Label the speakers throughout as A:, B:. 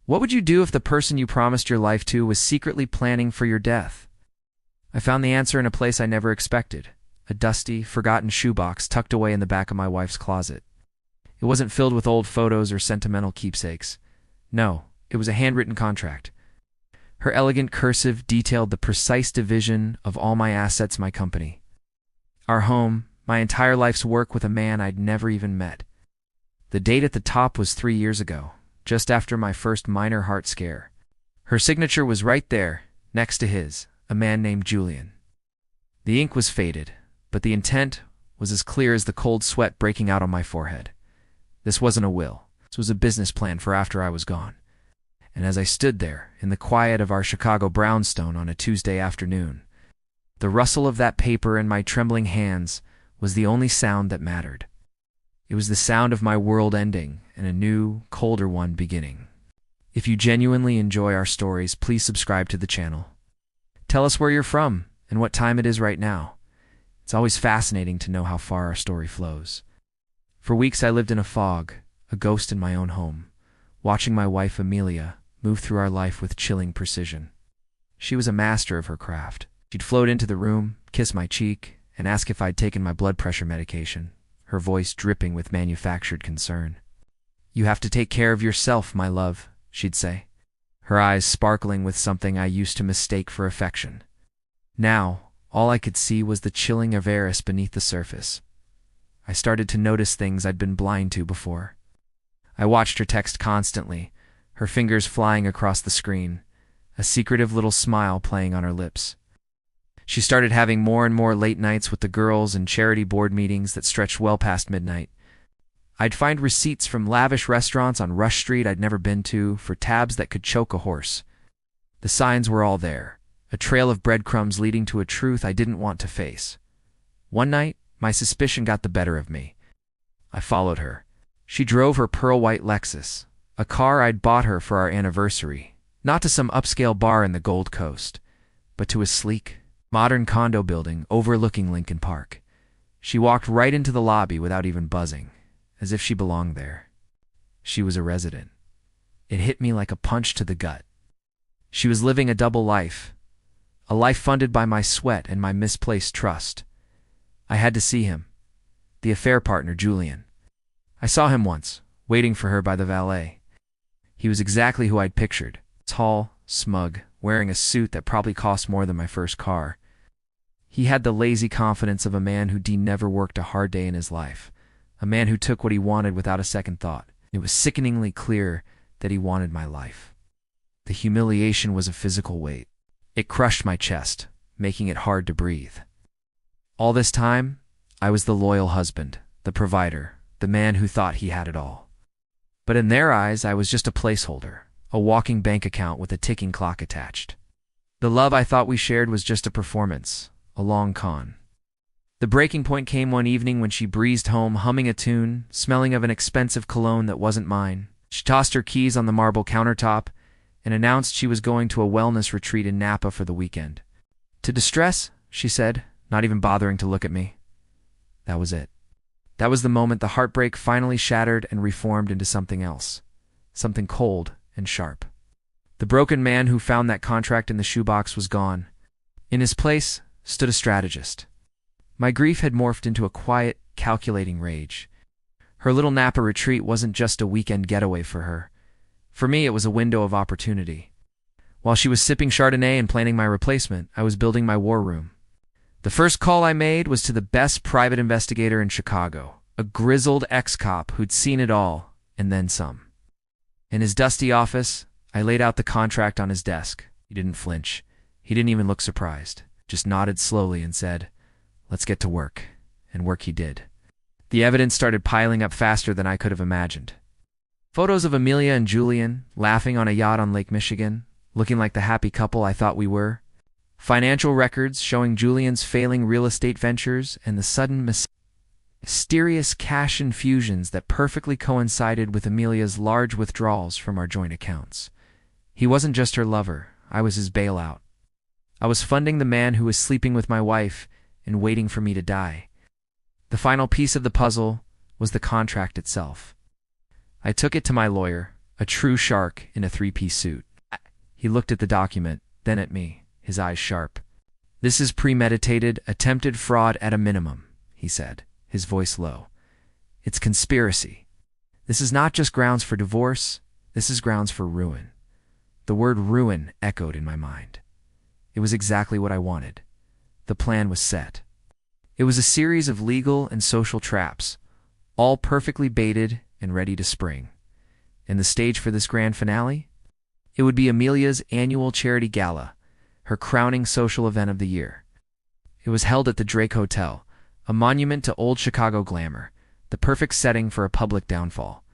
A: What would you do if the person you promised your life to was secretly planning for your death? I found the answer in a place I never expected, a dusty, forgotten shoebox tucked away in the back of my wife's closet. It wasn't filled with old photos or sentimental keepsakes. No, it was a handwritten contract. Her elegant cursive detailed the precise division of all my assets, my company. Our home, my entire life's work with a man I'd never even met. The date at the top was 3 years ago, just after my first minor heart scare. Her signature was right there, next to his, a man named Julian. The ink was faded, but the intent was as clear as the cold sweat breaking out on my forehead. This wasn't a will. This was a business plan for after I was gone. And as I stood there, in the quiet of our Chicago brownstone on a Tuesday afternoon, the rustle of that paper in my trembling hands was the only sound that mattered. It was the sound of my world ending and a new, colder one beginning. If you genuinely enjoy our stories, please subscribe to the channel. Tell us where you're from and what time it is right now. It's always fascinating to know how far our story flows. For weeks I lived in a fog, a ghost in my own home, watching my wife Amelia move through our life with chilling precision. She was a master of her craft. She'd float into the room, kiss my cheek, and ask if I'd taken my blood pressure medication, her voice dripping with manufactured concern. "You have to take care of yourself, my love," she'd say, her eyes sparkling with something I used to mistake for affection. Now, all I could see was the chilling avarice beneath the surface. I started to notice things I'd been blind to before. I watched her text constantly, her fingers flying across the screen, a secretive little smile playing on her lips. She started having more and more late nights with the girls and charity board meetings that stretched well past midnight. I'd find receipts from lavish restaurants on Rush Street I'd never been to for tabs that could choke a horse. The signs were all there, a trail of breadcrumbs leading to a truth I didn't want to face. One night, my suspicion got the better of me. I followed her. She drove her pearl-white Lexus, a car I'd bought her for our anniversary, not to some upscale bar in the Gold Coast, but to a sleek, modern condo building overlooking Lincoln Park. She walked right into the lobby without even buzzing, as if she belonged there. She was a resident. It hit me like a punch to the gut. She was living a double life, a life funded by my sweat and my misplaced trust. I had to see him, the affair partner, Julian. I saw him once, waiting for her by the valet. He was exactly who I'd pictured, tall, smug, wearing a suit that probably cost more than my first car. He had the lazy confidence of a man who'd never worked a hard day in his life, a man who took what he wanted without a second thought. It was sickeningly clear that he wanted my life. The humiliation was a physical weight. It crushed my chest, making it hard to breathe. All this time, I was the loyal husband, the provider, the man who thought he had it all. But in their eyes, I was just a placeholder, a walking bank account with a ticking clock attached. The love I thought we shared was just a performance, a long con. The breaking point came one evening when she breezed home humming a tune, smelling of an expensive cologne that wasn't mine. She tossed her keys on the marble countertop and announced she was going to a wellness retreat in Napa for the weekend. "To distress," she said, not even bothering to look at me. That was it. That was the moment the heartbreak finally shattered and reformed into something else, something cold and sharp. The broken man who found that contract in the shoebox was gone. In his place stood a strategist. My grief had morphed into a quiet, calculating rage. Her little Napa retreat wasn't just a weekend getaway for her. For me, it was a window of opportunity. While she was sipping Chardonnay and planning my replacement, I was building my war room. The first call I made was to the best private investigator in Chicago, a grizzled ex-cop who'd seen it all, and then some. In his dusty office, I laid out the contract on his desk. He didn't flinch. He didn't even look surprised, just nodded slowly and said, "Let's get to work." And work he did. The evidence started piling up faster than I could have imagined. Photos of Amelia and Julian, laughing on a yacht on Lake Michigan, looking like the happy couple I thought we were. Financial records showing Julian's failing real estate ventures and the sudden mysterious cash infusions that perfectly coincided with Amelia's large withdrawals from our joint accounts. He wasn't just her lover, I was his bailout. I was funding the man who was sleeping with my wife and waiting for me to die. The final piece of the puzzle was the contract itself. I took it to my lawyer, A true shark in a three-piece suit. He looked at the document, then at me, his eyes sharp. "This is premeditated, attempted fraud at a minimum," he said, his voice low. "It's conspiracy. This is not just grounds for divorce, this is grounds for ruin." The word ruin echoed in my mind. It was exactly what I wanted. The plan was set. It was a series of legal and social traps, all perfectly baited and ready to spring. And the stage for this grand finale? It would be Amelia's annual charity gala, her crowning social event of the year. It was held at the Drake Hotel, a monument to old Chicago glamour, the perfect setting for a public downfall.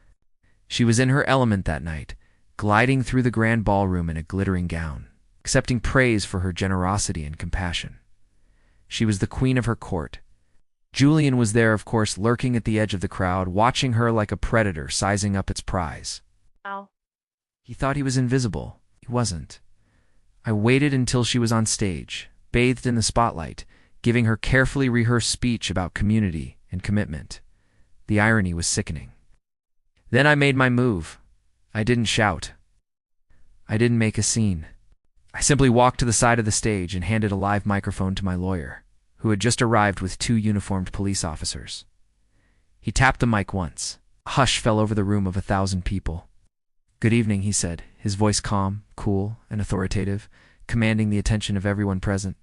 A: She was in her element that night, gliding through the grand ballroom in a glittering gown, accepting praise for her generosity and compassion. She was the queen of her court. Julian was there, of course, lurking at the edge of the crowd, watching her like a predator sizing up its prize.
B: Ow.
A: He thought he was invisible. He wasn't. I waited until she was on stage, bathed in the spotlight, giving her carefully rehearsed speech about community and commitment. The irony was sickening. Then I made my move. I didn't shout. I didn't make a scene. I simply walked to the side of the stage and handed a live microphone to my lawyer, who had just arrived with 2 uniformed police officers. He tapped the mic once. A hush fell over the room of 1,000 people. "Good evening," he said, his voice calm, cool, and authoritative, commanding the attention of everyone present.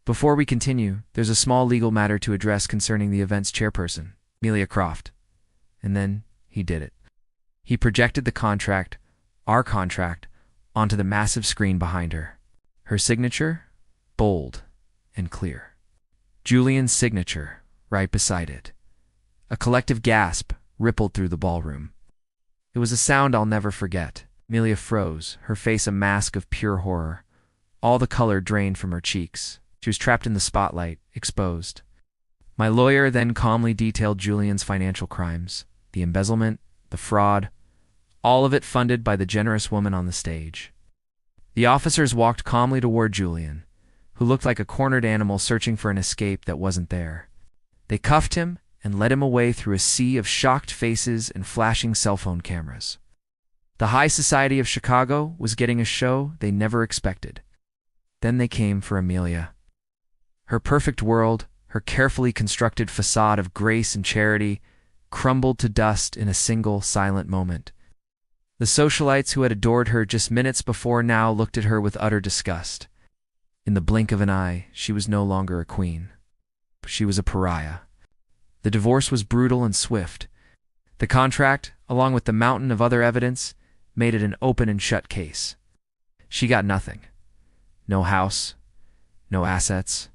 A: "Before we continue, there's a small legal matter to address concerning the event's chairperson, Amelia Croft." And then he did it. He projected the contract, our contract, onto the massive screen behind her. Her signature, bold and clear. Julian's signature, right beside it. A collective gasp rippled through the ballroom. It was a sound I'll never forget. Amelia froze, her face a mask of pure horror. All the color drained from her cheeks. She was trapped in the spotlight, exposed. My lawyer then calmly detailed Julian's financial crimes, the embezzlement, the fraud, all of it funded by the generous woman on the stage. The officers walked calmly toward Julian, who looked like a cornered animal searching for an escape that wasn't there. They cuffed him and led him away through a sea of shocked faces and flashing cell phone cameras. The high society of Chicago was getting a show they never expected. Then they came for Amelia. Her perfect world, her carefully constructed facade of grace and charity, crumbled to dust in a single silent moment. The socialites who had adored her just minutes before now looked at her with utter disgust. In the blink of an eye, she was no longer a queen. She was a pariah. The divorce was brutal and swift. The contract, along with the mountain of other evidence, made it an open and shut case. She got nothing. No house, no assets,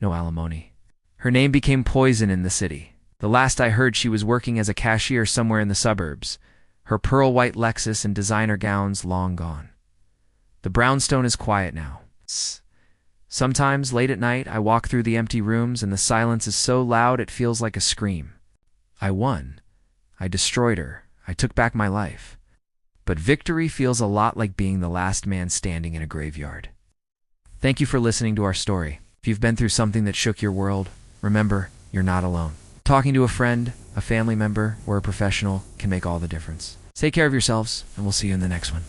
A: no alimony. Her name became poison in the city. The last I heard, she was working as a cashier somewhere in the suburbs, her pearl-white Lexus and designer gowns long gone. The brownstone is quiet now. Sometimes, late at night, I walk through the empty rooms and the silence is so loud it feels like a scream. I won. I destroyed her. I took back my life. But victory feels a lot like being the last man standing in a graveyard. Thank you for listening to our story. If you've been through something that shook your world, remember, you're not alone. Talking to a friend, a family member, or a professional can make all the difference. Take care of yourselves, and we'll see you in the next one.